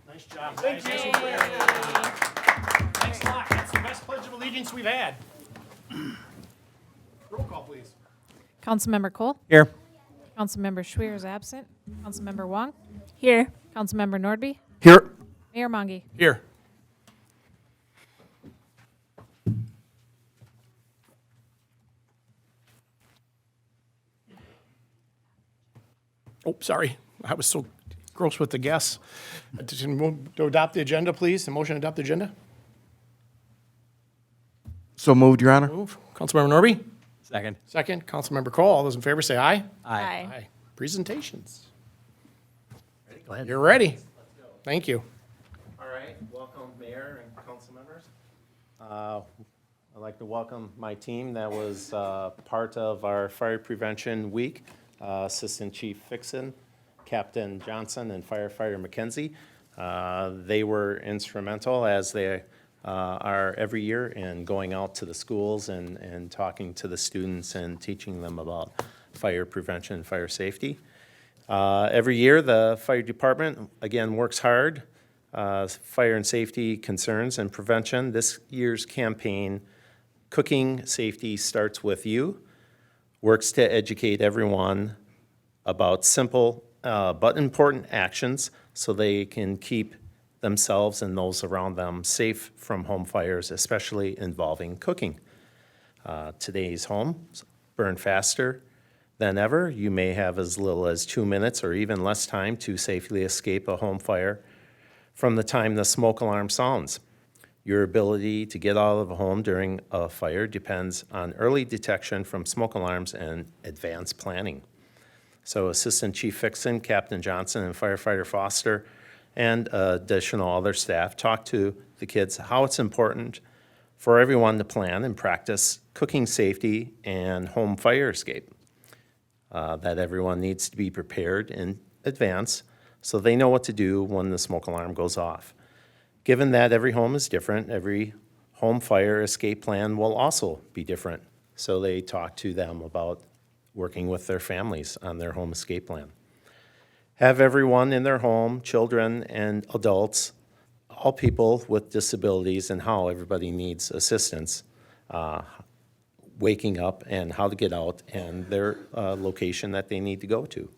Nice job. Thanks, nice and clear. Thanks a lot. That's the best Pledge of Allegiance we've had. Roll call, please. Councilmember Cole? Here. Councilmember Schwer is absent. Councilmember Wong? Here. Councilmember Nordby? Here. Mayor Monge? Here. Oh, sorry. I was so gross with the guests. To adopt the agenda, please. The motion to adopt the agenda. So moved, Your Honor. Move. Councilmember Norby. Second. Second. Councilmember Cole. All those in favor say aye. Aye. Presentations. Go ahead. You're ready. Thank you. All right, welcome Mayor and council members. I'd like to welcome my team that was part of our Fire Prevention Week, Assistant Chief Fixon, Captain Johnson, and Firefighter McKenzie. They were instrumental, as they are every year, in going out to the schools and talking to the students and teaching them about fire prevention and fire safety. Every year, the fire department, again, works hard, fire and safety concerns and prevention. This year's campaign, Cooking Safety Starts With You, works to educate everyone about simple but important actions so they can keep themselves and those around them safe from home fires, especially involving cooking. Today's homes burn faster than ever. You may have as little as 2 minutes or even less time to safely escape a home fire from the time the smoke alarm sounds. Your ability to get out of a home during a fire depends on early detection from smoke alarms and advanced planning. So Assistant Chief Fixon, Captain Johnson, and Firefighter Foster, and additional other staff talk to the kids how it's important for everyone to plan and practice cooking safety and home fire escape. That everyone needs to be prepared in advance so they know what to do when the smoke alarm goes off. Given that every home is different, every home fire escape plan will also be different. So they talk to them about working with their families on their home escape plan. Have everyone in their home, children and adults, all people with disabilities, and how everybody needs assistance waking up and how to get out and their location that they need to go to.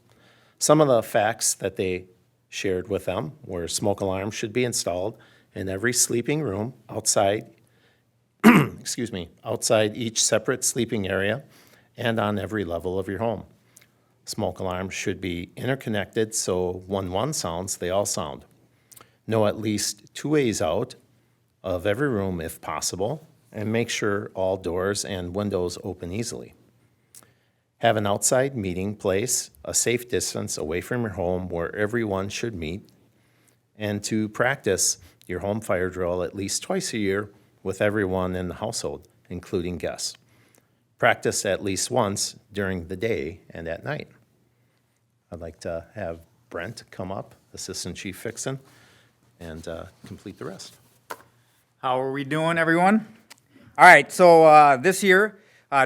Some of the facts that they shared with them were smoke alarms should be installed in every sleeping room outside, outside each separate sleeping area and on every level of your home. Smoke alarms should be interconnected so when one sounds, they all sound. Know at least 2 ways out of every room if possible, and make sure all doors and windows open easily. Have an outside meeting place, a safe distance away from your home where everyone should meet, and to practice your home fire drill at least twice a year with everyone in the household, including guests. Practice at least once during the day and at night. I'd like to have Brent come up, Assistant Chief Fixon, and complete the rest. How are we doing, everyone? All right, so this year,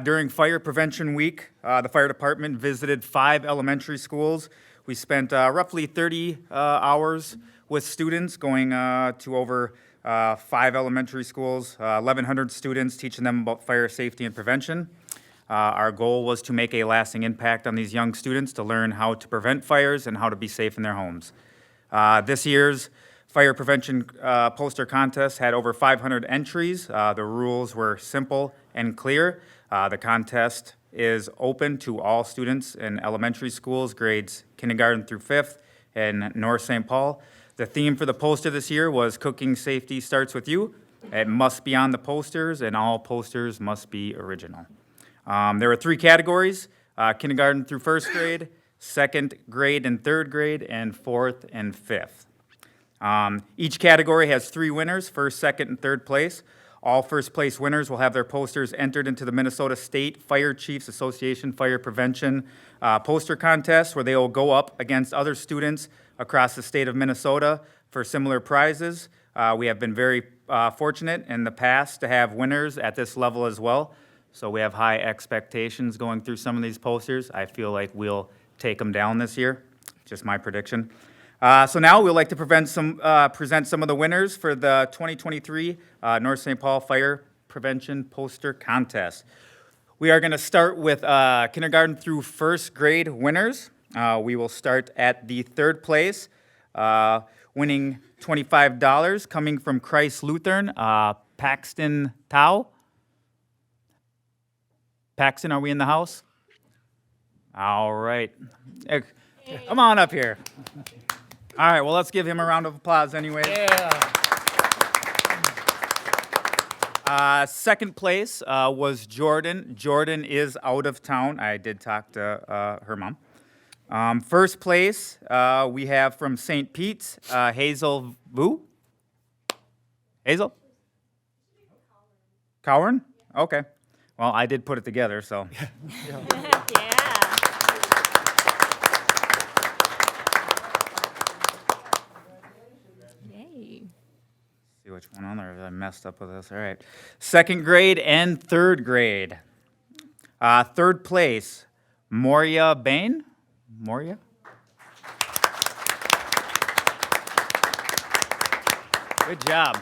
during Fire Prevention Week, the fire department visited 5 elementary schools. We spent roughly 30 hours with students going to over 5 elementary schools, 1,100 students, teaching them about fire safety and prevention. Our goal was to make a lasting impact on these young students to learn how to prevent fires and how to be safe in their homes. This year's Fire Prevention Poster Contest had over 500 entries. The rules were simple and clear. The contest is open to all students in elementary schools, grades kindergarten through 5th in North St. Paul. The theme for the poster this year was Cooking Safety Starts With You. It must be on the posters, and all posters must be original. There were 3 categories, kindergarten through 1st grade, 2nd grade and 3rd grade, and 4th and 5th. Each category has 3 winners, 1st, 2nd, and 3rd place. All first place winners will have their posters entered into the Minnesota State Fire Chiefs Association Fire Prevention Poster Contest, where they will go up against other students across the state of Minnesota for similar prizes. We have been very fortunate in the past to have winners at this level as well. So we have high expectations going through some of these posters. I feel like we'll take them down this year, just my prediction. So now we'd like to present some of the winners for the 2023 North St. Paul Fire Prevention Poster Contest. We are going to start with kindergarten through first grade winners. We will start at the third place, winning $25, coming from Christ Lutheran, Paxton Tao. Paxton, are we in the house? All right. Come on up here. All right, well, let's give him a round of applause anyway. Yeah. Second place was Jordan. Jordan is out of town. I did talk to her mom. First place, we have from St. Pete's, Hazel Vu. Hazel? Cowan? Okay. Well, I did put it together, so. Yay. See which one on there. I messed up with this. All right. Second grade and third grade. Third place, Moria Bain. Moria? Good job.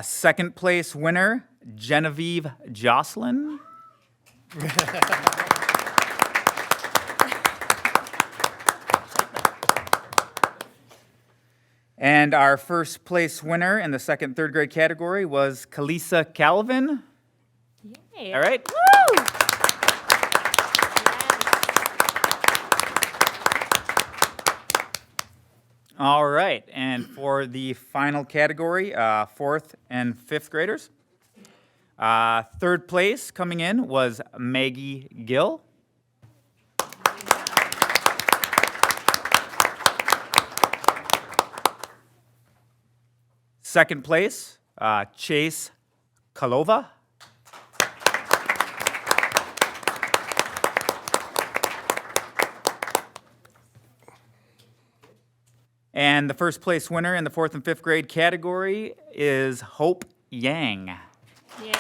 Second place winner, Genevieve Jocelyn. And our first place winner in the second, third grade category was Kalisa Calvin. Yay. All right. Woo! All right. And for the final category, fourth and fifth graders. Third place coming in was Maggie Gill. Second place, Chase Kalova. And the first place winner in the fourth and fifth grade category is Hope Yang. Yeah.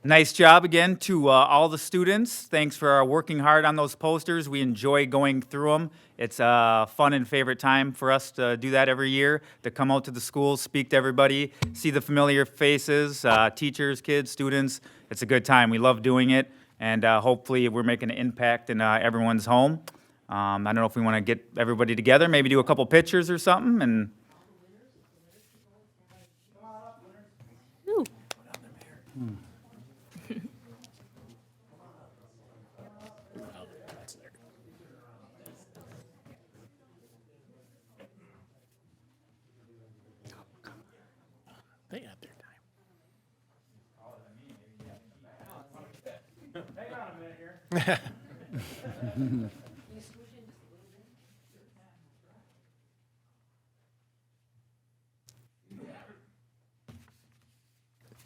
Nice job again to all the students. Thanks for working hard on those posters. We enjoy going through them. It's a fun and favorite time for us to do that every year, to come out to the schools, speak to everybody, see the familiar faces, teachers, kids, students. It's a good time. We love doing it, and hopefully we're making an impact in everyone's home. I don't know if we want to get everybody together, maybe do a couple pictures or something, and Ooh. They had their time. hang on a minute here.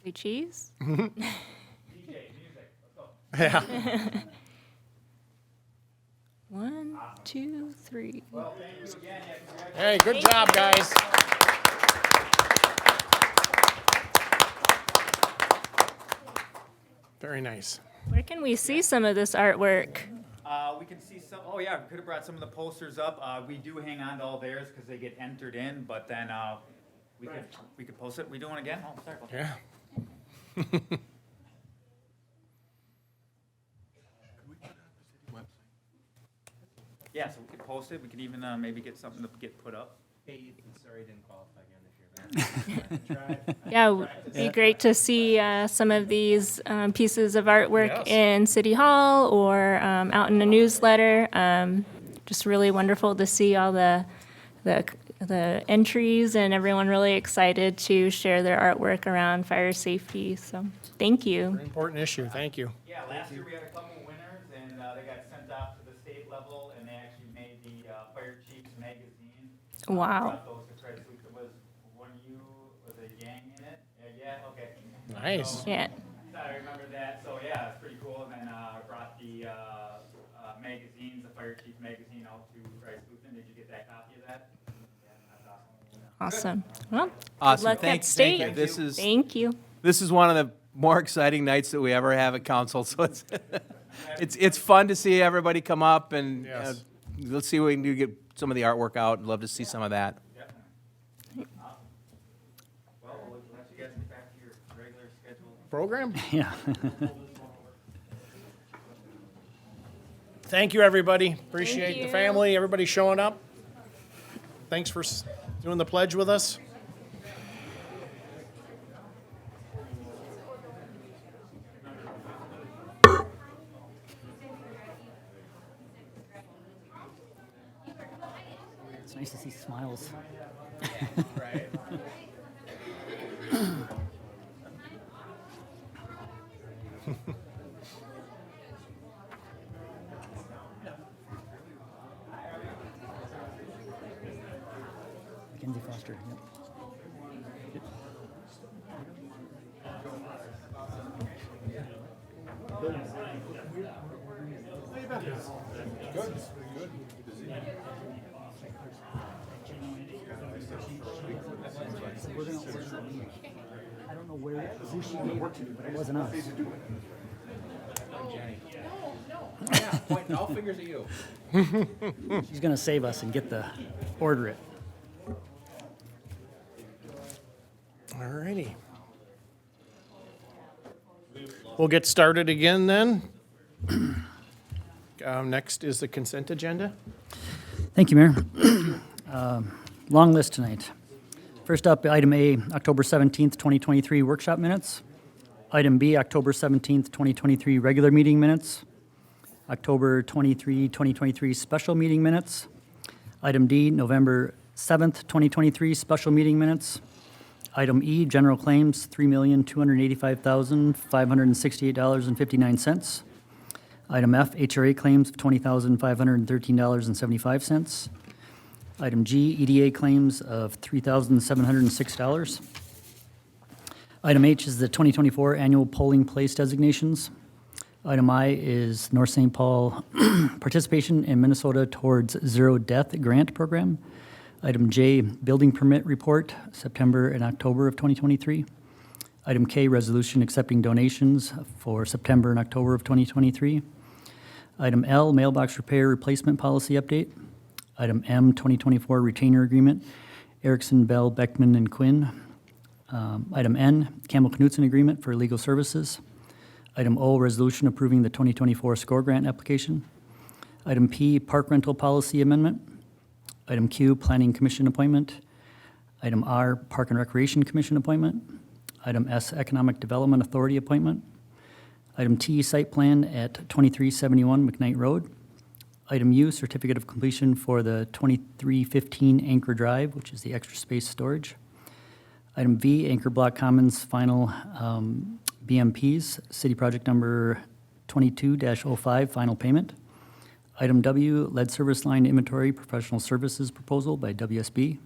Say cheese. Yeah. 1, 2, 3. Hey, good job, guys. Very nice. Where can we see some of this artwork? We can see some, oh yeah, we could have brought some of the posters up. We do hang on to all theirs because they get entered in, but then we could post it. We doing it again? Oh, sorry. Yeah. Yeah, so we could post it. We could even maybe get something to get put up. Hey, Ethan, sorry I didn't qualify again this year, man. Yeah, it would be great to see some of these pieces of artwork Yes. in City Hall or out in a newsletter. Just really wonderful to see all the entries and everyone really excited to share their artwork around fire safety. So thank you. Very important issue. Thank you. Yeah, last year we had a couple winners, and they got sent off to the state level, and they actually made the Fire Chiefs magazine. Wow. Brought those to Christ Lutheran. Was one of you, was a Yang in it? Yeah, okay. Nice. Yeah. I remember that. So yeah, it's pretty cool. And then I brought the magazines, the Fire Chief magazine, out to Bryce Luton. Did you get that copy of that? Yeah, that's awesome. Awesome. Well, good Awesome. luck Thank at state. you. Thank you. This is one of the more exciting nights that we ever have at council. So it's fun to see everybody come up and Yes. let's see what we can do to get some of the artwork out. I'd love to see some of that. Well, we'll let you guys get back to your regular schedule. Program? Yeah. Thank you, everybody. Appreciate the you. family, everybody showing up. Thanks for doing the pledge with us. It's nice to see smiles. Right. Mackenzie Foster. Yep. I don't know where who she gave it to, but it wasn't us. All fingers at you. She's gonna save us and get the order it. All righty. We'll get started again then. Next is the consent agenda. Thank you, Mayor. Long list tonight. First up, item A, October 17th, 2023 workshop minutes. Item B, October 17th, 2023 regular meeting minutes. October 23, 2023 special meeting minutes. Item D, November 7th, 2023 special meeting minutes. Item E, general claims, $3,285,568.59. Item F, HRA claims of $20,513.75. Item G, EDA claims of $3,706. Item H is the 2024 annual polling place designations. Item I is North St. Paul participation in Minnesota Towards Zero Death Grant Program. Item J, building permit report, September and October of 2023. Item K, resolution accepting donations for September and October of 2023. Item L, mailbox repair replacement policy update. Item M, 2024 retainer agreement, Erickson, Bell, Beckman, and Quinn. Item N, Campbell Knutson agreement for legal services. Item O, resolution approving the 2024 SCORE grant application. Item P, park rental policy amendment. Item Q, planning commission appointment. Item R, park and recreation commission appointment. Item S, economic development authority appointment. Item T, site plan at 2371 McKnight Road. Item U, certificate of completion for the 2315 Anchor Drive, which is the extra space storage. Item V, Anchor Block Commons final BMPs, city project number 22-05, final payment. Item W, lead service line inventory professional services proposal by WSB.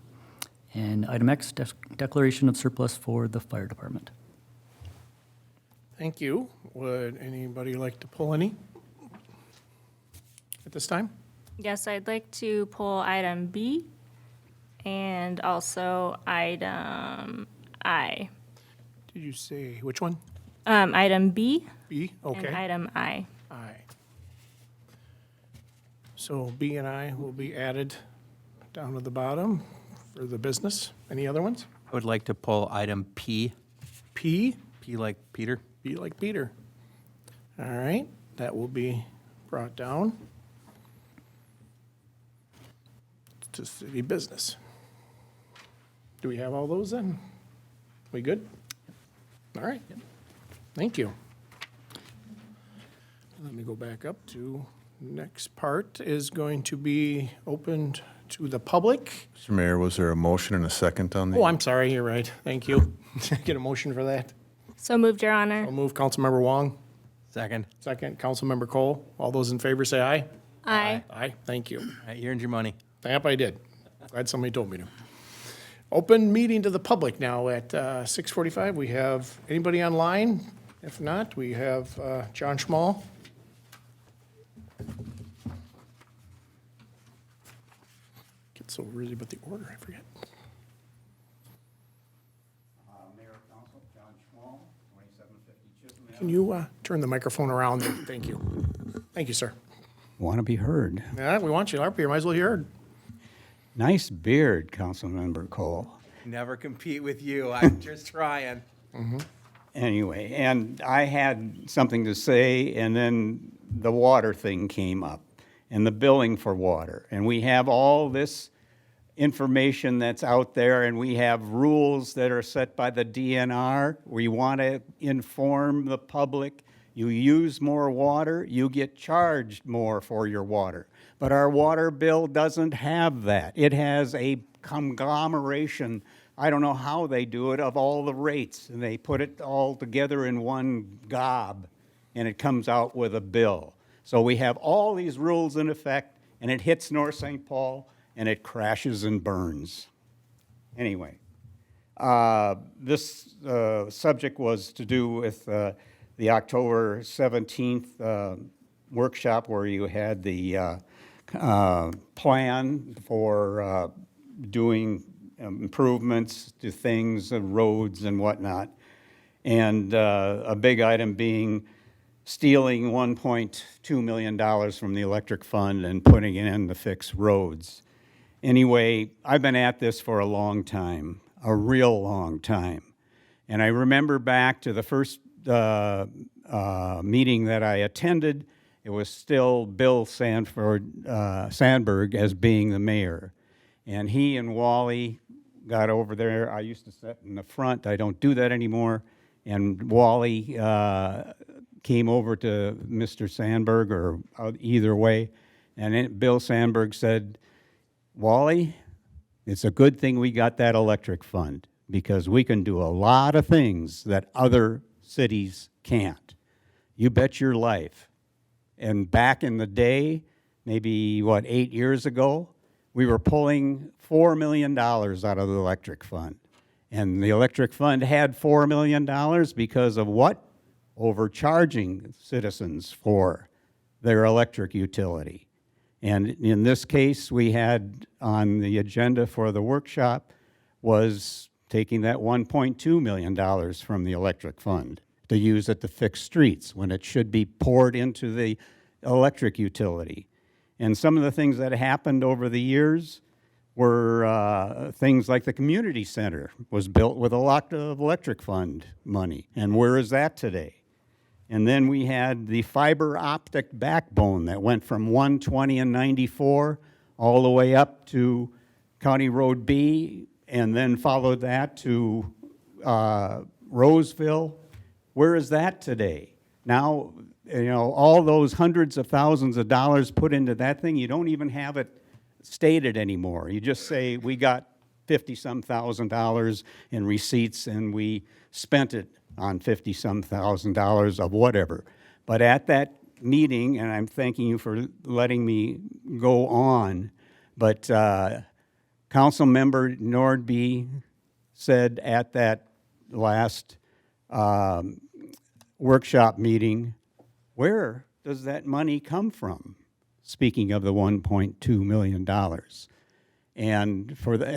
And item X, declaration of surplus for the fire department. Thank you. Would anybody like to pull any at this time? Yes, I'd like to pull item B and also item I. Did you say which one? Item B B? and Okay. item I. I. So B and I will be added down to the bottom for the business. Any other ones? I would like to pull item P. P? P like Peter. Be like Peter. All right, that will be brought down to city business. Do we have all those then? We good? All right. Thank you. Let me go back up to, next part is going to be opened to the public. Mr. Mayor, was there a motion and a second on the? Oh, I'm sorry, you're right. Thank you. Get a motion for that. So moved, Your Honor. I'll move Councilmember Wong. Second. Second, Councilmember Cole. All those in favor say aye. Aye. Aye, thank you. All right, you earned your money. Yep, I did. Glad somebody told me to. Open meeting to the public now at 6:45. We have, anybody online? If not, we have John Schmall. Get so busy with the order, I forget. Mayor, Council, John Schmall, 2750 Chisholm Avenue. Can you turn the microphone around there? Thank you. Thank you, sir. Want to be heard. Yeah, we want you up here. Might as well be heard. Nice beard, Councilmember Cole. Never compete with you. I'm just trying. Anyway, and I had something to say, and then the water thing came up, and the billing for water. And we have all this information that's out there, and we have rules that are set by the DNR. We want to inform the public. You use more water, you get charged more for your water. But our water bill doesn't have that. It has a conglomeration, I don't know how they do it, of all the rates, and they put it all together in one gob, and it comes out with a bill. So we have all these rules in effect, and it hits North St. Paul, and it crashes and burns. Anyway, this subject was to do with the October 17th workshop where you had the plan for doing improvements to things, roads and whatnot. And a big item being stealing $1.2 million from the electric fund and putting it in to fix roads. Anyway, I've been at this for a long time, a real long time. And I remember back to the first meeting that I attended. It was still Bill Sandberg as being the mayor. And he and Wally got over there. I used to sit in the front. I don't do that anymore. And Wally came over to Mr. Sandberg, or either way. And Bill Sandberg said, Wally, it's a good thing we got that electric fund, because we can do a lot of things that other cities can't. You bet your life. And back in the day, maybe, 8 years ago, we were pulling $4 million out of the electric fund. And the electric fund had $4 million because of what? Overcharging citizens for their electric utility. And in this case, we had on the agenda for the workshop was taking that $1.2 million from the electric fund to use it to fix streets when it should be poured into the electric utility. And some of the things that happened over the years were things like the community center was built with a lot of electric fund money. And where is that today? And then we had the fiber optic backbone that went from 120 and 94 all the way up to County Road B, and then followed that to Roseville. Where is that today? Now, all those hundreds of thousands of dollars put into that thing, you don't even have it stated anymore. You just say, we got $50-some thousand in receipts and we spent it on $50-some thousand of whatever. But at that meeting, and I'm thanking you for letting me go on, but Council Member Nordby said at that last workshop meeting, where does that money come from? Speaking of the $1.2 million. And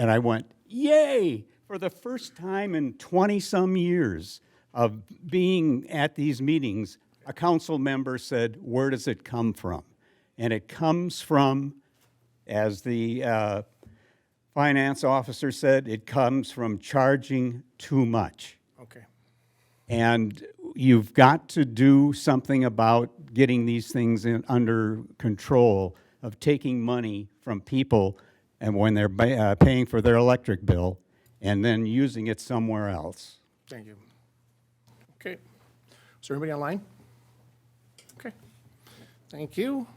I went, yay! For the first time in 20-some years of being at these meetings, a council member said, where does it come from? And it comes from, as the finance officer said, it comes from charging too much. Okay. And you've got to do something about getting these things under control of taking money from people and when they're paying for their electric bill and then using it somewhere else. Thank you. Okay. Is there anybody online? Okay. Thank you.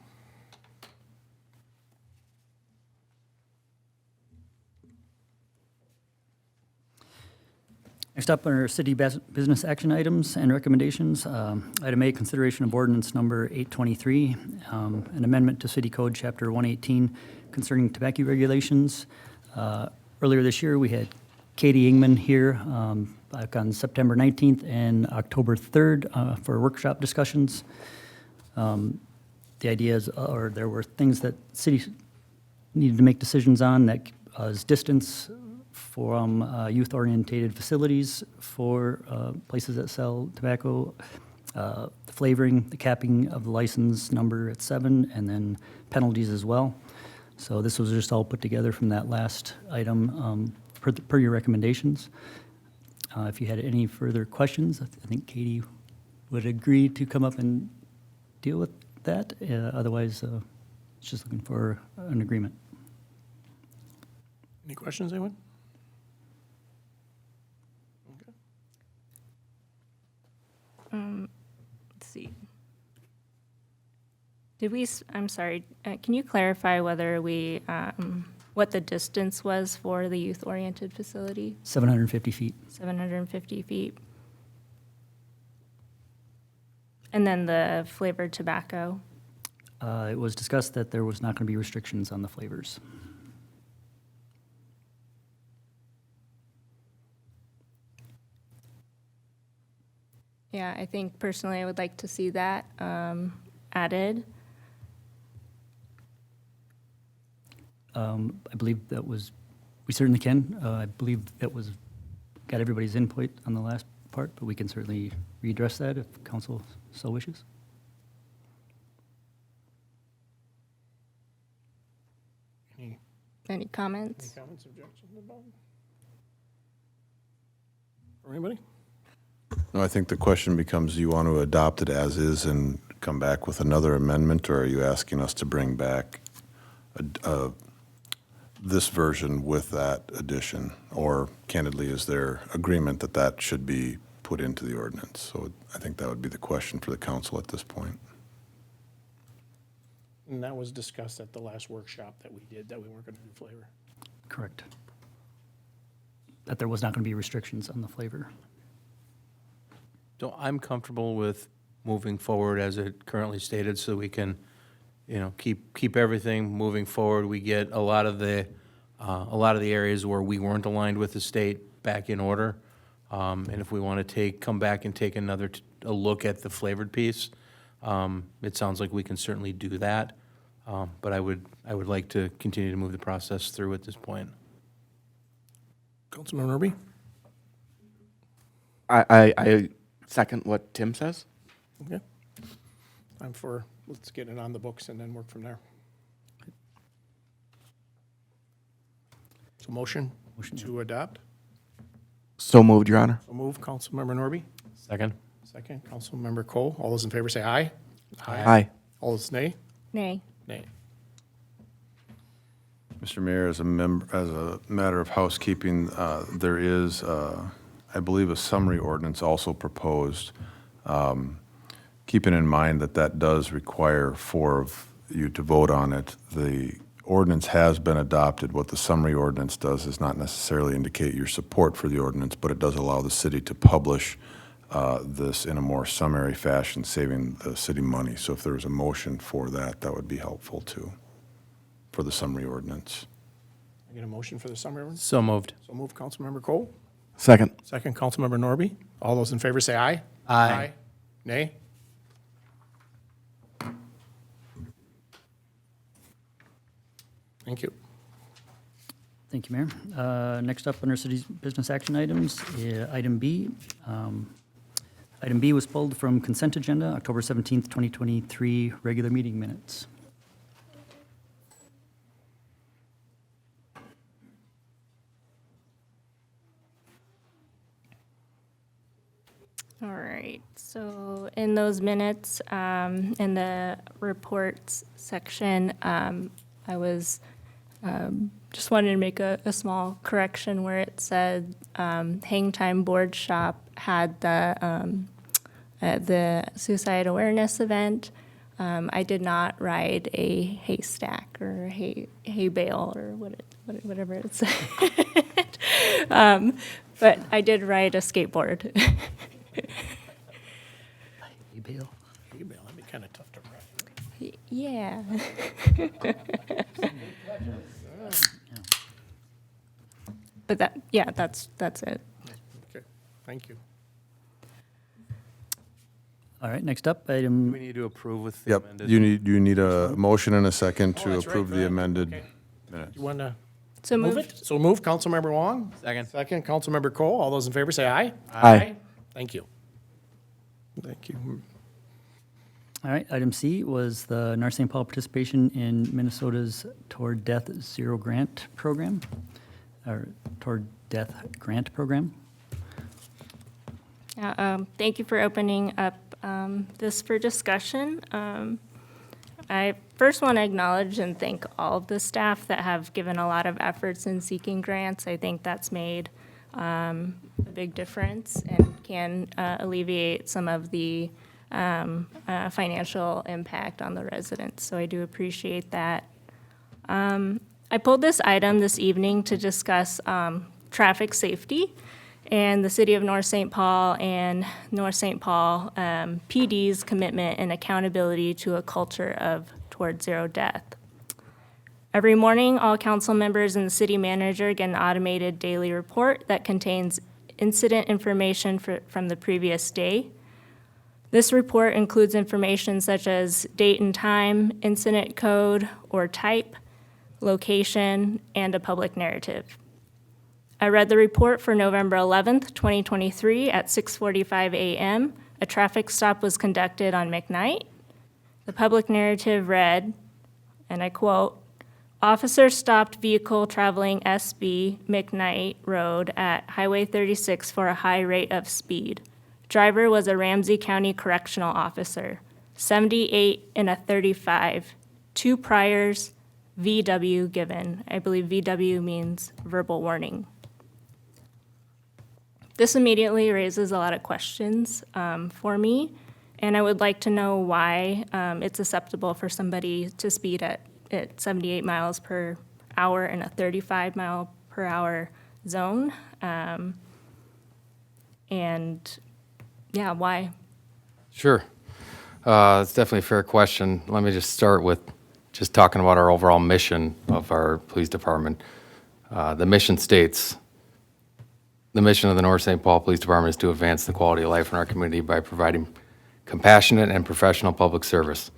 Next up are city business action items and recommendations. Item A, consideration of ordinance number 823, an amendment to City Code Chapter 118 concerning tobacco regulations. Earlier this year, we had Katie Ingman here, back on September 19th and October 3rd for workshop discussions. The idea is, or there were things that cities needed to make decisions on, that is distance from youth-orientated facilities for places that sell tobacco, the flavoring, the capping of the license number at 7, and then penalties as well. So this was just all put together from that last item per your recommendations. If you had any further questions, I think Katie would agree to come up and deal with that. Otherwise, it's just looking for an agreement. Any questions, anyone? Let's see. Did we, I'm sorry, can you clarify whether we, what the distance was for the youth-oriented facility? 750 feet. 750 feet. And then the flavored tobacco? It was discussed that there was not going to be restrictions on the flavors. Yeah, I think personally I would like to see that added. I believe that was, we certainly can. I believe that was, got everybody's input on the last part, but we can certainly readdress that if council so wishes. Any Any comments? comments, objections about it? Or anybody? No, I think the question becomes, do you want to adopt it as is and come back with another amendment, or are you asking us to bring back this version with that addition? Or candidly, is there agreement that that should be put into the ordinance? So I think that would be the question for the council at this point. And that was discussed at the last workshop that we did, that we weren't going to do flavor. Correct. That there was not going to be restrictions on the flavor. So I'm comfortable with moving forward as it currently stated, so we can, keep everything moving forward. We get a lot of the areas where we weren't aligned with the state back in order. And if we want to come back and take a look at the flavored piece, it sounds like we can certainly do that. But I would like to continue to move the process through at this point. Councilmember Norby? I second what Tim says. Okay. Let's get it on the books and then work from there. So motion to adopt. So moved, Your Honor. So move, Councilmember Norby. Second? Second, Councilmember Cole. All those in favor say aye. Aye. All those nay? Nay. Nay. Mr. Mayor, as a matter of housekeeping, there is, I believe, a summary ordinance also proposed. Keeping in mind that that does require 4 of you to vote on it. The ordinance has been adopted. What the summary ordinance does is not necessarily indicate your support for the ordinance, but it does allow the city to publish this in a more summary fashion, saving the city money. So if there was a motion for that, that would be helpful too, for the summary ordinance. I get a motion for the summary ordinance? So moved. So move, Councilmember Cole. Second. Second, Councilmember Norby. All those in favor say aye. Aye. Nay? Thank you. Thank you, Mayor. Next up under city's business action items, item B. Item B was pulled from consent agenda, October 17th, 2023, regular meeting minutes. All right, so in those minutes, in the reports section, I was, just wanted to make a small correction where it said, Hang Time Board Shop had the suicide awareness event. I did not ride a haystack or hay bale or whatever it said. But I did ride a skateboard. Hey, Bill. Email, that'd be kind of tough to write. Yeah. But that's it. Okay. Thank you. All right, next up, Do item, we need to approve with the Yep, amended? you need a motion and a second to that's right, approve go the ahead. amended Okay. minutes. You want to So move moved. it? So move, Councilmember Wong. Second. Second, Councilmember Cole. All those in favor say aye. Aye. Thank you. Thank you. all right, item C was the North St. Paul participation in Minnesota's Toward Death Zero Grant Program, or Toward Death Grant Program. Thank you for opening up this for discussion. I first want to acknowledge and thank all of the staff that have given a lot of efforts in seeking grants. I think that's made a big difference and can alleviate some of the financial impact on the residents. So I do appreciate that. I pulled this item this evening to discuss traffic safety and the City of North St. Paul and North St. Paul PD's commitment and accountability to a culture of Toward Zero Death. Every morning, all council members and the city manager get an automated daily report that contains incident information from the previous day. This report includes information such as date and time, incident code or type, location, and a public narrative. I read the report for November 11th, 2023 at 6:45 a.m. A traffic stop was conducted on McKnight. The public narrative read, and I quote, "Officer stopped vehicle traveling SB McKnight Road at Highway 36 for a high rate of speed. Driver was a Ramsey County Correctional Officer, 78 and a 35, 2 priors, VW given." I believe VW means verbal warning. This immediately raises a lot of questions for me, and I would like to know why it's acceptable for somebody to speed at 78 miles per hour in a 35 mile per hour zone. And yeah, why? Sure. It's definitely a fair question. Let me just start with just talking about our overall mission of our police department. The mission states, the mission of the North St. Paul Police Department is to advance the quality of life in our community by providing compassionate and professional public service.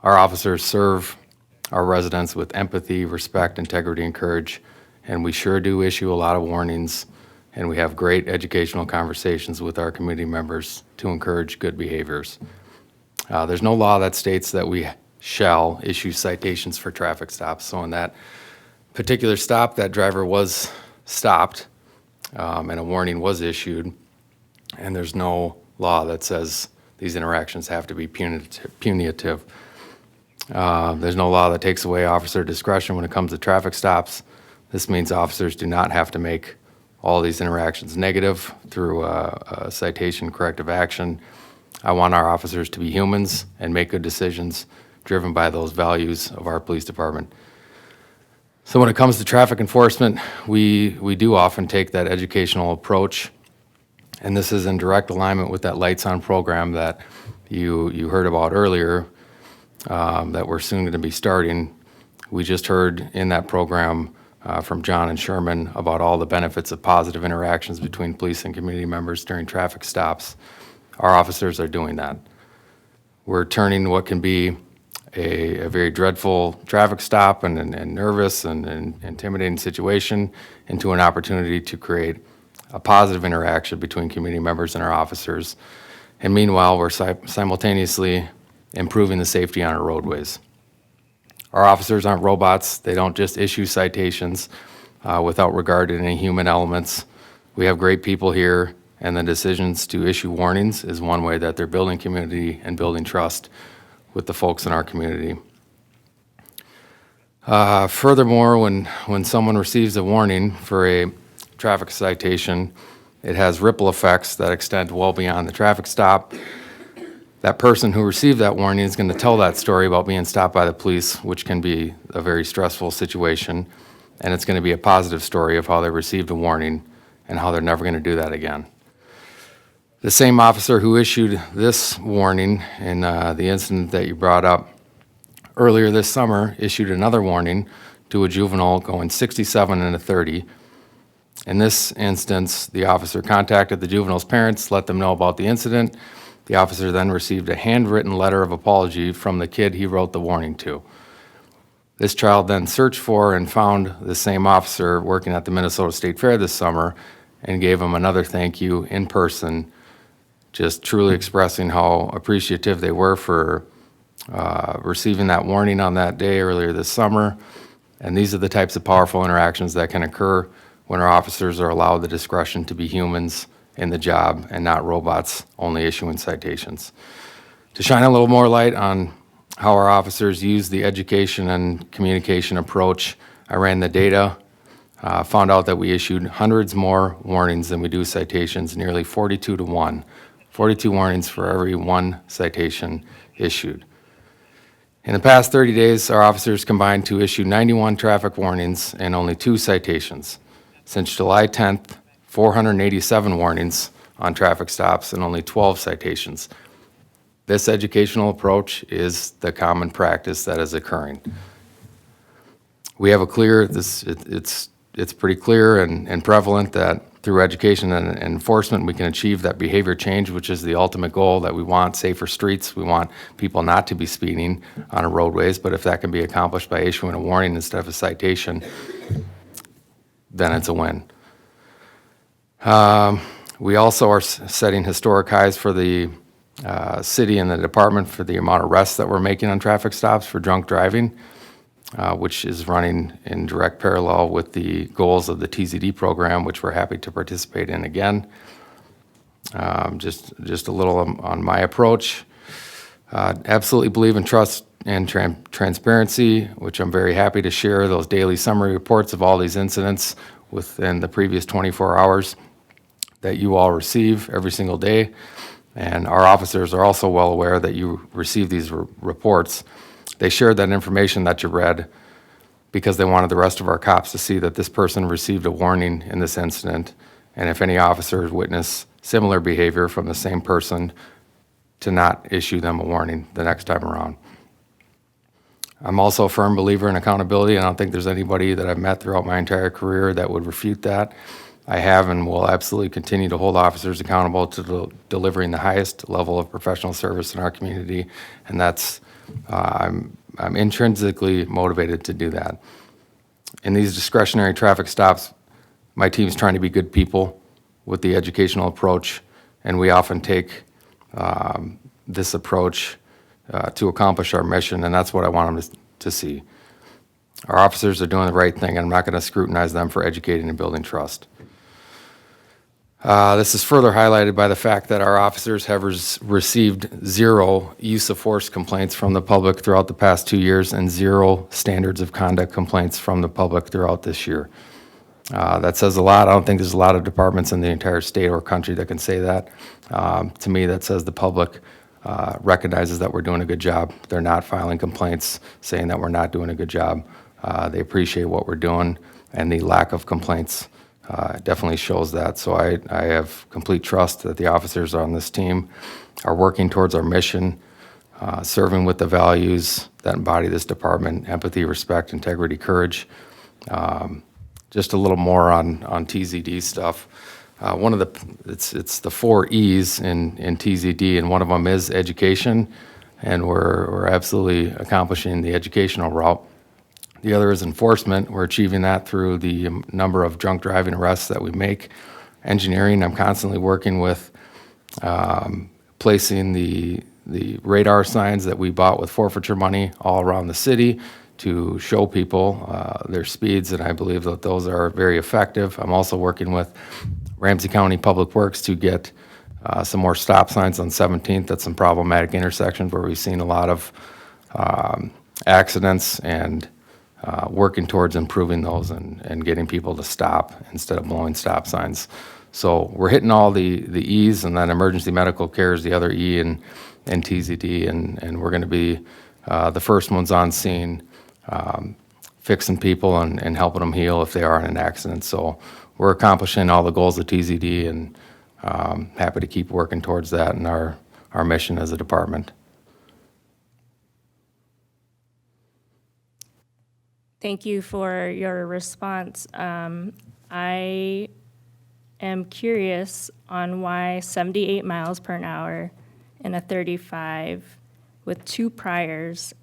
Our officers serve our residents with empathy, respect, integrity, and courage, and we sure do issue a lot of warnings, and we have great educational conversations with our community members to encourage good behaviors. There's no law that states that we shall issue citations for traffic stops. So in that particular stop, that driver was stopped, and a warning was issued, and there's no law that says these interactions have to be punitive. There's no law that takes away officer discretion when it comes to traffic stops. This means officers do not have to make all these interactions negative through a citation corrective action. I want our officers to be humans and make good decisions driven by those values of our police department. So when it comes to traffic enforcement, we do often take that educational approach, and this is in direct alignment with that Lights On program that you heard about earlier, that we're soon going to be starting. We just heard in that program from John and Sherman about all the benefits of positive interactions between police and community members during traffic stops. Our officers are doing that. We're turning what can be a very dreadful traffic stop and nervous and intimidating situation into an opportunity to create a positive interaction between community members and our officers. And meanwhile, we're simultaneously improving the safety on our roadways. Our officers aren't robots. They don't just issue citations without regard to any human elements. We have great people here, and the decisions to issue warnings is one way that they're building community and building trust with the folks in our community. Furthermore, when someone receives a warning for a traffic citation, it has ripple effects that extend well beyond the traffic stop. That person who received that warning is going to tell that story about being stopped by the police, which can be a very stressful situation, and it's going to be a positive story of how they received a warning and how they're never going to do that again. The same officer who issued this warning in the incident that you brought up earlier this summer issued another warning to a juvenile going 67 and a 30, In this instance, the officer contacted the juvenile's parents, let them know about the incident. The officer then received a handwritten letter of apology from the kid he wrote the warning to. This child then searched for and found the same officer working at the Minnesota State Fair this summer and gave him another thank you in person, just truly expressing how appreciative they were for receiving that warning on that day earlier this summer. And these are the types of powerful interactions that can occur when our officers are allowed the discretion to be humans in the job and not robots only issuing citations. To shine a little more light on how our officers use the education and communication approach, I ran the data, found out that we issued hundreds more warnings than we do citations, nearly 42 to 1. 42 warnings for every 1 citation issued. In the past 30 days, our officers combined to issue 91 traffic warnings and only 2 citations. Since July 10th, 487 warnings on traffic stops and only 12 citations. This educational approach is the common practice that is occurring. We have a clear, it's pretty clear and prevalent that through education and enforcement, we can achieve that behavior change, which is the ultimate goal, that we want safer streets. We want people not to be speeding on our roadways, but if that can be accomplished by issuing a warning instead of a citation, then it's a win. We also are setting historic highs for the city and the department for the amount of arrests that we're making on traffic stops for drunk driving, which is running in direct parallel with the goals of the TZD program, which we're happy to participate in again. Just a little on my approach. Absolutely believe in trust and transparency, which I'm very happy to share those daily summary reports of all these incidents within the previous 24 hours that you all receive every single day. And our officers are also well aware that you receive these reports. They shared that information that you read because they wanted the rest of our cops to see that this person received a warning in this incident, and if any officers witness similar behavior from the same person, to not issue them a warning the next time around. I'm also a firm believer in accountability. I don't think there's anybody that I've met throughout my entire career that would refute that. I have and will absolutely continue to hold officers accountable to delivering the highest level of professional service in our community, and that's I'm intrinsically motivated to do that. In these discretionary traffic stops, my team's trying to be good people with the educational approach, and we often take this approach to accomplish our mission, and that's what I want them to see. Our officers are doing the right thing, and I'm not going to scrutinize them for educating and building trust. This is further highlighted by the fact that our officers have received 0 use of force complaints from the public throughout the past 2 years and 0 standards of conduct complaints from the public throughout this year. That says a lot. I don't think there's a lot of departments in the entire state or country that can say that. To me, that says the public recognizes that we're doing a good job. They're not filing complaints saying that we're not doing a good job. They appreciate what we're doing, and the lack of complaints definitely shows that. So I have complete trust that the officers on this team are working towards our mission, serving with the values that embody this department: empathy, respect, integrity, courage. Just a little more on TZD stuff. It's the 4 E's in TZD, and one of them is education, and we're absolutely accomplishing the educational route. The other is enforcement. We're achieving that through the number of drunk driving arrests that we make. Engineering, I'm constantly working with placing the radar signs that we bought with forfeiture money all around the city to show people their speeds, and I believe that those are very effective. I'm also working with Ramsey County Public Works to get some more stop signs on 17th at some problematic intersections where we've seen a lot of accidents, and working towards improving those and getting people to stop instead of blowing stop signs. So we're hitting all the E's, and then emergency medical care is the other E in TZD, and we're going to be the first ones on scene, fixing people and helping them heal if they are in an accident. So we're accomplishing all the goals of TZD, and happy to keep working towards that in our mission as a department. Thank you for your response. I am curious on why 78 miles per hour and a 35 with 2 priors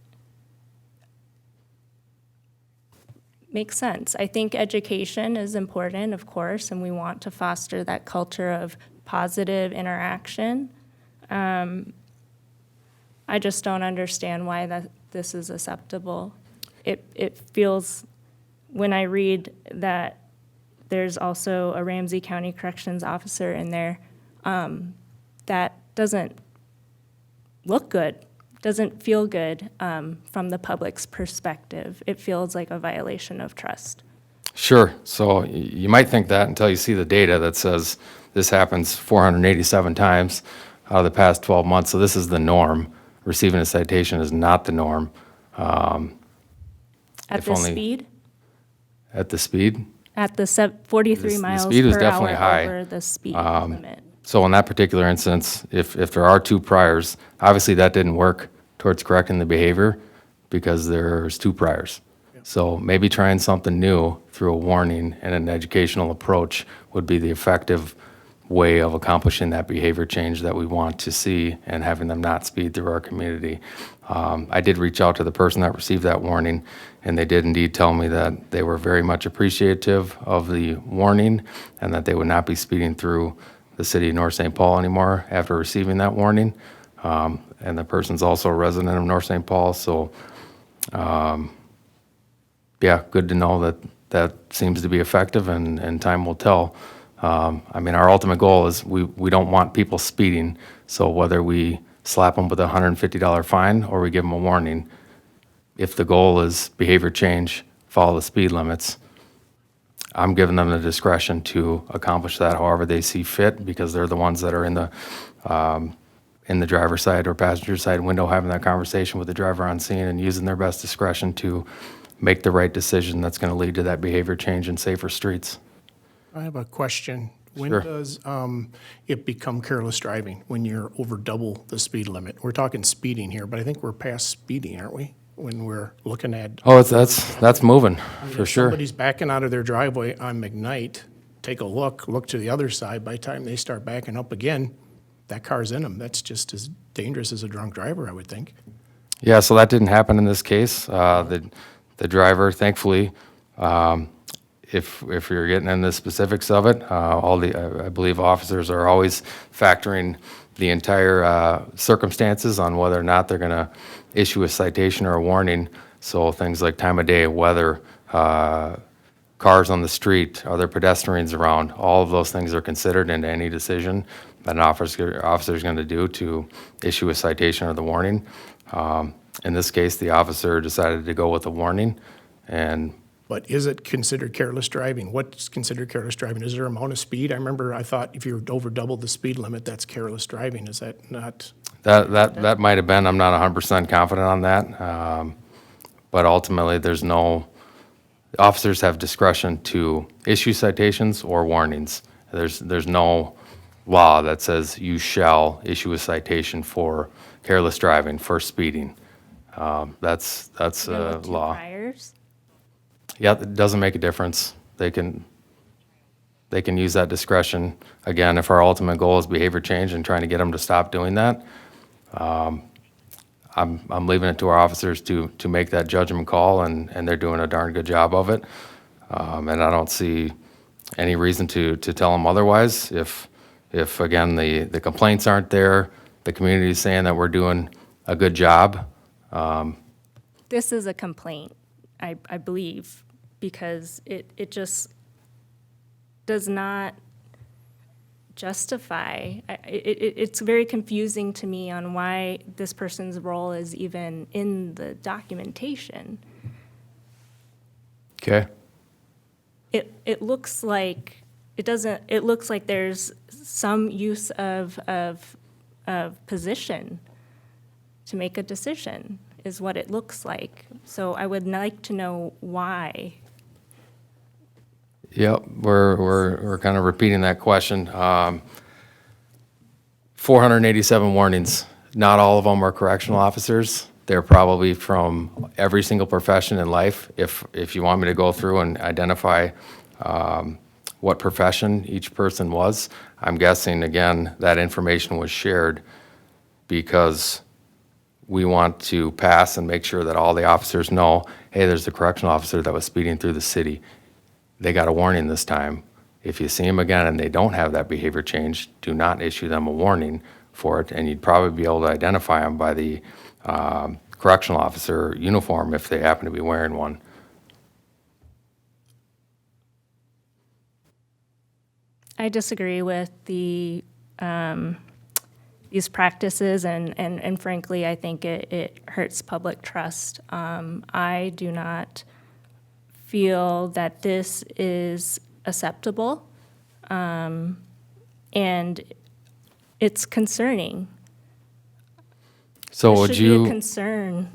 makes sense. I think education is important, of course, and we want to foster that culture of positive interaction. I just don't understand why this is acceptable. It feels, when I read that there's also a Ramsey County Corrections officer in there, that doesn't look good, doesn't feel good from the public's perspective. It feels like a violation of trust. Sure. So you might think that until you see the data that says this happens 487 times out of the past 12 months. So this is the norm. Receiving a citation is not the norm. At If the only- speed? At the speed? At the 43 The miles speed was per definitely hour high. over the speed limit. So in that particular instance, if there are 2 priors, obviously that didn't work towards correcting the behavior because there's 2 priors. So maybe trying something new through a warning and an educational approach would be the effective way of accomplishing that behavior change that we want to see and having them not speed through our community. I did reach out to the person that received that warning, and they did indeed tell me that they were very much appreciative of the warning and that they would not be speeding through the city of North St. Paul anymore after receiving that warning. And the person's also a resident of North St. Paul, so yeah, good to know that that seems to be effective, and time will tell. I mean, our ultimate goal is we don't want people speeding, so whether we slap them with a $150 fine or we give them a warning, if the goal is behavior change, follow the speed limits, I'm giving them the discretion to accomplish that however they see fit, because they're the ones that are in the driver's side or passenger side window having that conversation with the driver on scene and using their best discretion to make the right decision that's going to lead to that behavior change and safer streets. I have a question. When Sure. does it become careless driving? When you're over double the speed limit? We're talking speeding here, but I think we're past speeding, aren't we? When we're looking at. Oh, that's moving, for If sure. somebody's backing out of their driveway on McKnight, take a look to the other side. By the time they start backing up again, that car's in them. That's just as dangerous as a drunk driver, I would think. Yeah, so that didn't happen in this case. The driver, thankfully, if you're getting into the specifics of it, I believe officers are always factoring the entire circumstances on whether or not they're going to issue a citation or a warning. So things like time of day, weather, cars on the street, are there pedestrians around? All of those things are considered into any decision that an officer is going to do to issue a citation or the warning. In this case, the officer decided to go with a warning, and But is it considered careless driving? What's considered careless driving? Is there amount of speed? I thought if you're over double the speed limit, that's careless driving. Is that not? that might have been, I'm not 100% confident on that. But ultimately, officers have discretion to issue citations or warnings. There's no law that says you shall issue a citation for careless driving, for speeding. That's Even a with 2 law. priors? Yeah, it doesn't make a difference. They can use that discretion. Again, if our ultimate goal is behavior change and trying to get them to stop doing that, I'm leaving it to our officers to make that judgment call, and they're doing a darn good job of it. And I don't see any reason to tell them otherwise. If again, the complaints aren't there, the community is saying that we're doing a good job. This is a complaint, I believe, because it just does not justify. It's very confusing to me on why this person's role is even in the documentation. Okay. It looks like it looks like there's some use of position to make a decision, is what it looks like. So I would like to know why. Yep, we're kind of repeating that question. 487 warnings. Not all of them are correctional officers. They're probably from every single profession in life. If you want me to go through and identify what profession each person was. I'm guessing, again, that information was shared because we want to pass and make sure that all the officers know, hey, there's a correctional officer that was speeding through the city. They got a warning this time. If you see them again and they don't have that behavior change, do not issue them a warning for it, and you'd probably be able to identify them by the correctional officer uniform if they happen to be wearing one. I disagree with these practices, and frankly, I think it hurts public trust. I do not feel that this is acceptable, and it's concerning. So This would should be a you, concern.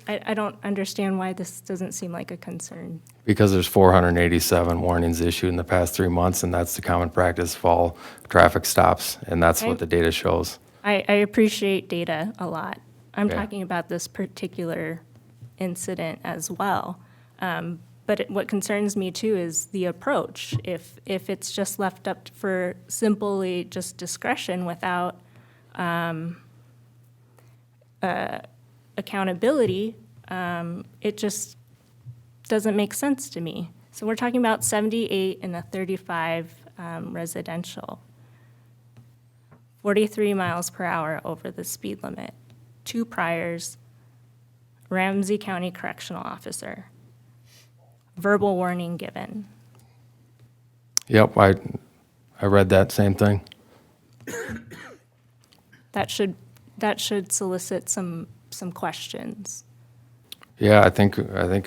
I don't understand why this doesn't seem like a concern. because there's 487 warnings issued in the past 3 months, and that's the common practice of all traffic stops, and that's what the data shows. I appreciate data a lot. I'm Okay. talking about this particular incident as well. But what concerns me too is the approach. If it's just left up for simply just discretion without accountability, it just doesn't make sense to me. So we're talking about 78 and a 35 residential. 43 miles per hour over the speed limit. 2 priors, Ramsey County Correctional Officer. Verbal warning given. Yep, I read that same thing. That should solicit some questions. Yeah, I think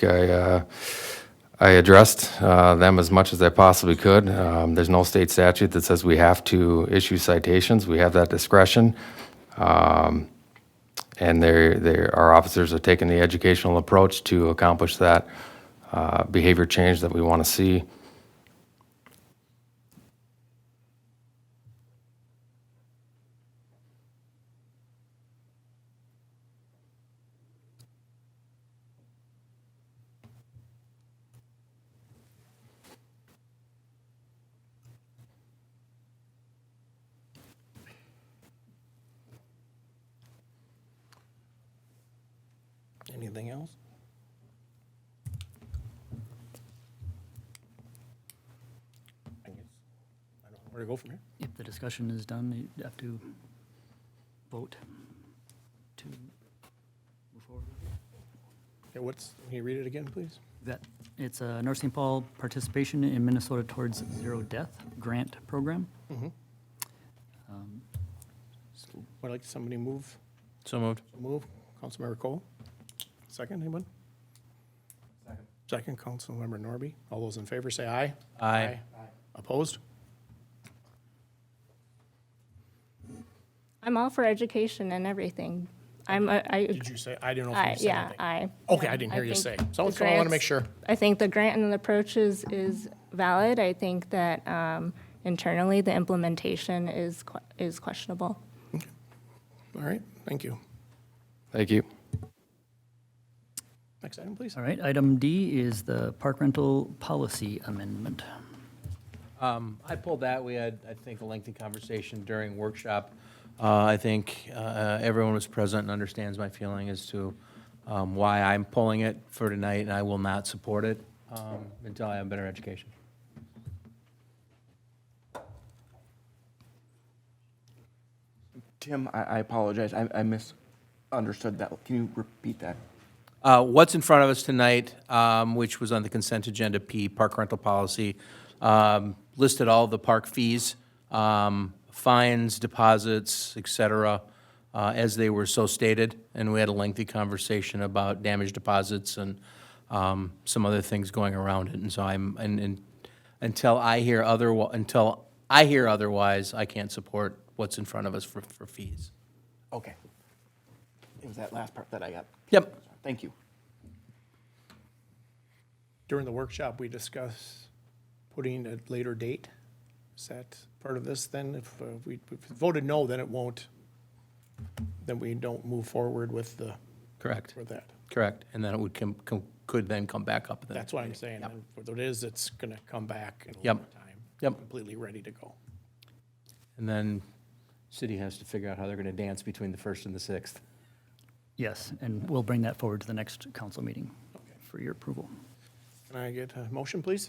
I addressed them as much as I possibly could. There's no state statute that says we have to issue citations. We have that discretion. And our officers are taking the educational approach to accomplish that behavior change that we want to see. Anything else? I guess, I don't know where to go from here. If the discussion is done, you have to vote to move forward. Okay, can you read it again, please? It's a North St. Paul Participation in Minnesota Towards Zero Death Grant Program. Would like somebody move? So moved. Move. Councilmember Cole. Second, anyone? Second, Councilmember Norby. All those in favor say aye. Aye. Opposed? I'm all for education and everything. Did you say, I don't know if you said Yeah, anything. Okay, I didn't hear you say. So I want to make sure. I think the grant and the approach is valid. I think that internally, the implementation is questionable. All right, thank you. Thank you. Next item, please. All right, item D is the park rental policy amendment. I pulled that. We had, I think, a lengthy conversation during workshop. I think everyone was present and understands my feeling as to why I'm pulling it for tonight, and I will not support it until I have better education. Tim, I apologize. I misunderstood that. Can you repeat that? What's in front of us tonight, which was on the consent agenda P, park rental policy, listed all the park fees, fines, deposits, et cetera, as they were so stated. And we had a lengthy conversation about damage deposits and some other things going around it. And so until I hear otherwise, I can't support what's in front of us for fees. Okay. It was that last part that I got. Yep. Thank you. During the workshop, we discussed putting a later date. Is that part of this then? If we voted no, then it won't, then we don't move forward with Correct. with that. Correct. And then it would could then come back up. That's what I'm saying. And what it is, it's going to come back in a Yep. little time. Yep. completely ready to go. And then city has to figure out how they're going to dance between the 1st and the 6th. Yes, and we'll bring that forward to the next council meeting for your approval. Can I get a motion, please?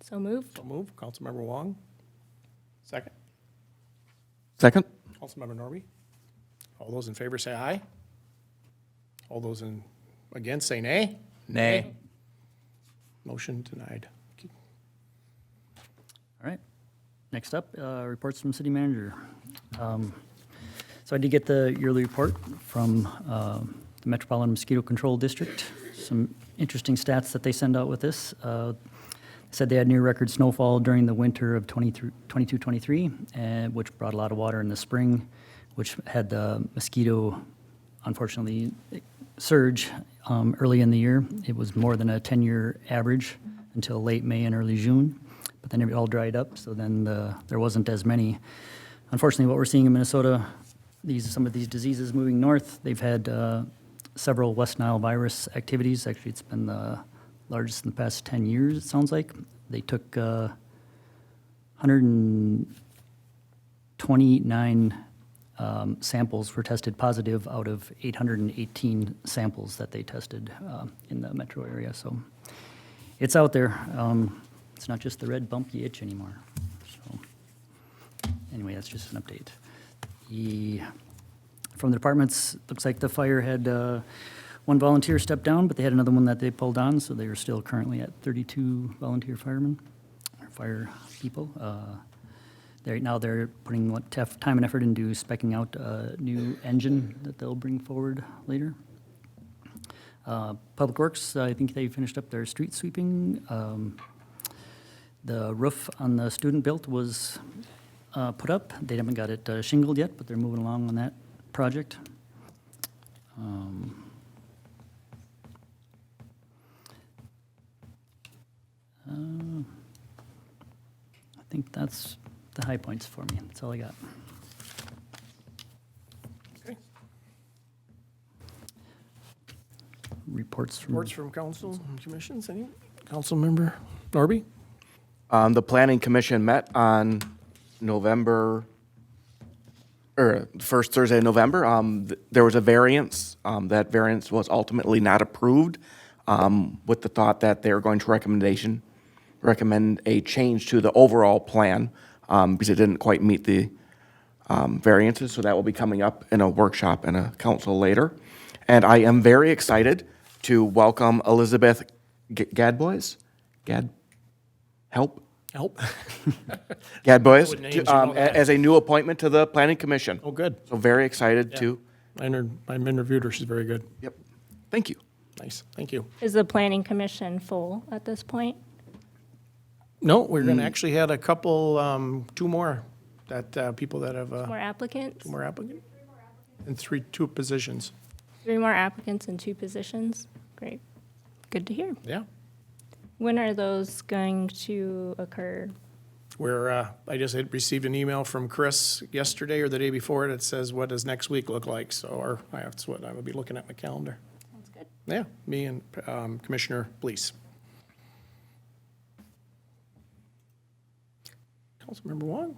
So moved. So move. Councilmember Wong. Second. Second? Councilmember Norby. All those in favor say aye. All those against say nay. Nay. Motion denied. All right. Next up, reports from city manager. So I did get the yearly report from the Metropolitan Mosquito Control District. Some interesting stats that they send out with this. Said they had near record snowfall during the winter of 22-23, which brought a lot of water in the spring, which had the mosquito, unfortunately, surge early in the year. It was more than a 10-year average until late May and early June, but then it all dried up, so then there wasn't as many. Unfortunately, what we're seeing in Minnesota, some of these diseases moving north, they've had several West Nile virus activities. Actually, it's been the largest in the past 10 years, it sounds like. They took 129 samples were tested positive out of 818 samples that they tested in the metro area. So it's out there. It's not just the red bumpy itch anymore. So anyway, that's just an update. From the departments, looks like the fire had one volunteer step down, but they had another one that they pulled on, so they are still currently at 32 volunteer firemen, or fire people. Right now, they're putting time and effort into specking out a new engine that they'll bring forward later. Public Works, I think they finished up their street sweeping. The roof on the student built was put up. They haven't got it shingled yet, but they're moving along on that project. I think that's the high points for me. That's all I got. Okay. Reports from. Reports from council and commissions. Any? Councilmember Norby? The planning commission met on first Thursday of November. There was a variance. That variance was ultimately not approved with the thought that they were going to recommend a change to the overall plan because it didn't quite meet the variances. So that will be coming up in a workshop and a council later. And I am very excited to welcome Elizabeth Gadbois. Help. Gadbois With names, you know that. as a new appointment to the planning commission. Oh, good. So very excited to. I interviewed her. She's very good. Yep. Thank you. Nice. Thank you. Is the planning commission full at this point? No, we're going to actually had a couple, two more people that have, More applicants? two more applicants. And two positions. 3 more applicants and 2 positions? Great. Good to hear. Yeah. When are those going to occur? Where I just had received an email from Chris yesterday or the day before that says, what does next week look like? So that's what I would be looking at my calendar. Sounds good. Yeah, me and Commissioner Blease. Councilmember Wong?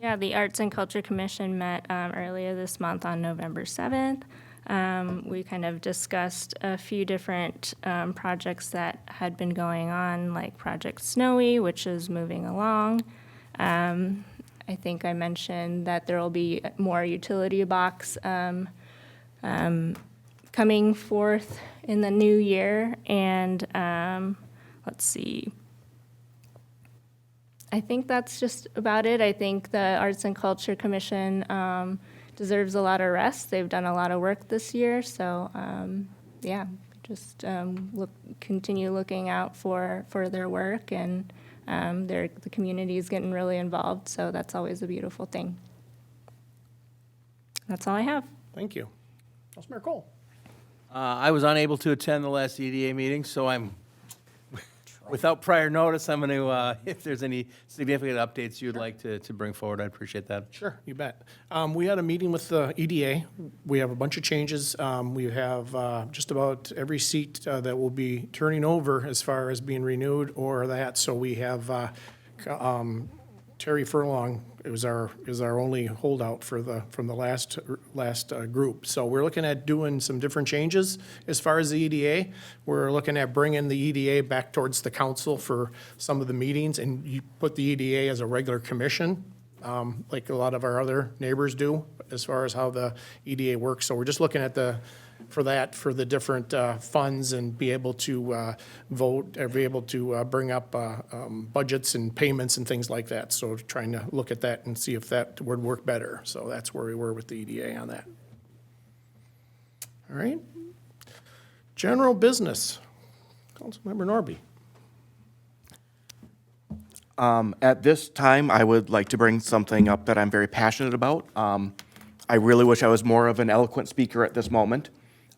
Yeah, the Arts and Culture Commission met earlier this month on November 7th. We kind of discussed a few different projects that had been going on, like Project Snowy, which is moving along. I think I mentioned that there will be more utility box coming forth in the new year. And let's see. I think that's just about it. I think the Arts and Culture Commission deserves a lot of rest. They've done a lot of work this year, so yeah, just continue looking out for their work, and the community is getting really involved, so that's always a beautiful thing. That's all I have. Thank you. Councilmember Cole? I was unable to attend the last EDA meeting, so I'm without prior notice, I'm going to, if there's any significant updates you'd like to bring forward, I'd appreciate that. Sure, you bet. We had a meeting with the EDA. We have a bunch of changes. We have just about every seat that will be turning over as far as being renewed or that. So we have Terry Furlong is our only holdout from the last group. So we're looking at doing some different changes as far as the EDA. We're looking at bringing the EDA back towards the council for some of the meetings, and you put the EDA as a regular commission, like a lot of our other neighbors do, as far as how the EDA works. So we're just looking at for the different funds and be able to vote, or be able to bring up budgets and payments and things like that. So trying to look at that and see if that would work better. So that's where we were with the EDA on that. All right. General business. Councilmember Norby. At this time, I would like to bring something up that I'm very passionate about. I really wish I was more of an eloquent speaker at this moment.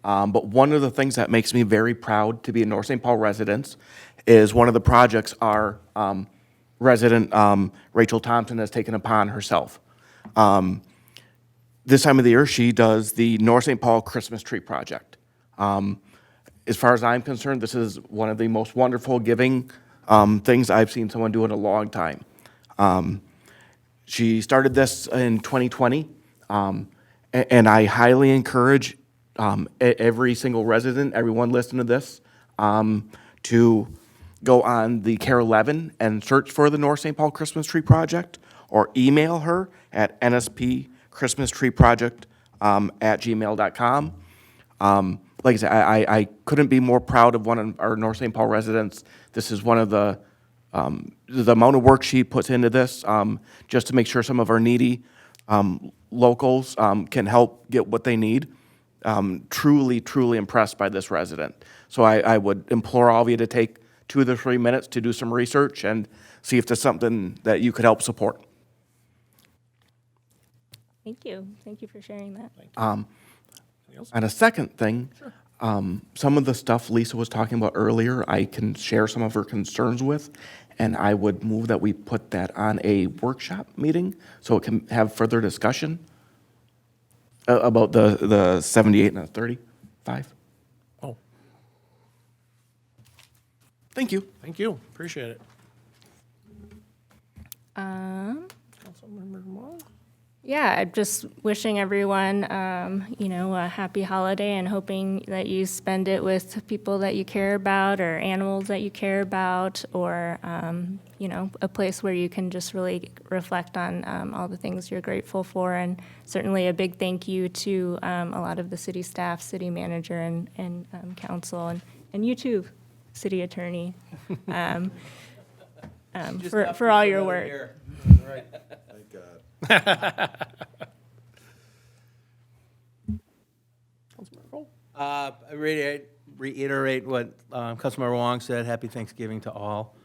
But one of the things that makes me very proud to be a North St. Paul resident is one of the projects our resident Rachel Thompson has taken upon herself. This time of the year, she does the North St. Paul Christmas Tree Project. As far as I'm concerned, this is one of the most wonderful giving things I've seen someone do in a long time. She started this in 2020, and I highly encourage every single resident, everyone listening to this, to go on the Care 11 and search for the North St. Paul Christmas Tree Project, or email her at nspchristmastreeproject@gmail.com. Like I said, I couldn't be more proud of one of our North St. Paul residents. This is one of the amount of work she puts into this, just to make sure some of our needy locals can help get what they need. Truly, truly impressed by this resident. So I would implore all of you to take 2 to 3 minutes to do some research and see if there's something that you could help support. Thank you. Thank you for sharing that. And a second thing, some of the stuff Lisa was talking about earlier, I can share some of her concerns with, and I would move that we put that on a workshop meeting so it can have further discussion about the 78 and the 35. Oh, Thank you. thank you. Appreciate it. Councilmember Wong? Yeah, I'm just wishing everyone, a happy holiday and hoping that you spend it with people that you care about or animals that you care about, or, a place where you can just really reflect on all the things you're grateful for. And certainly a big thank you to a lot of the city staff, city manager, and council, and you too, city attorney, for all your work. Councilmember Cole? I reiterate what Councilmember Wong said. Happy Thanksgiving to all.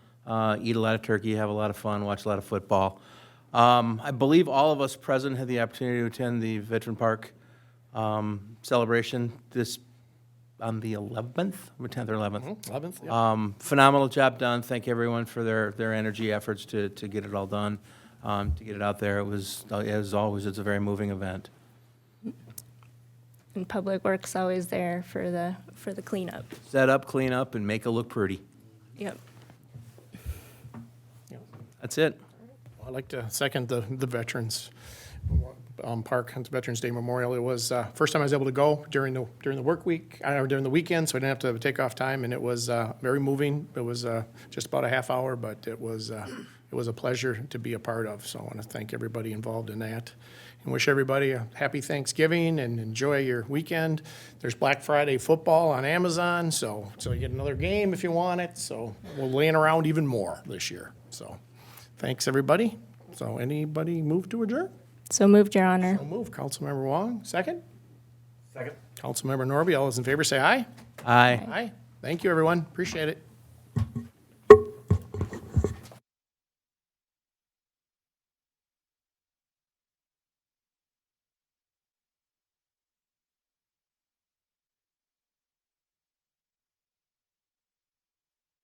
Eat a lot of turkey, have a lot of fun, watch a lot of football. I believe all of us present had the opportunity to attend the Veteran Park celebration on the 11th, 10th or 11th. 11th, yeah. Phenomenal job done. Thank everyone for their energy, efforts to get it all done, to get it out there. It was, as always, it's a very moving event. And Public Works always there for the cleanup. Set up, clean up, and make it look pretty. Yep. That's it. I'd like to second the Veterans Park Veterans Day Memorial. It was first time I was able to go during the work week, during the weekend, so I didn't have to take off time, and it was very moving. It was just about a half hour, but it was a pleasure to be a part of. So I want to thank everybody involved in that, and wish everybody a happy Thanksgiving and enjoy your weekend. There's Black Friday football on Amazon, so you get another game if you want it. So we're laying around even more this year. So thanks, everybody. So anybody move to adjourn? So moved, Your Honor. So move. Councilmember Wong, second? Second. Councilmember Norby, all those in favor say aye. Aye. Aye. Thank you, everyone. Appreciate it.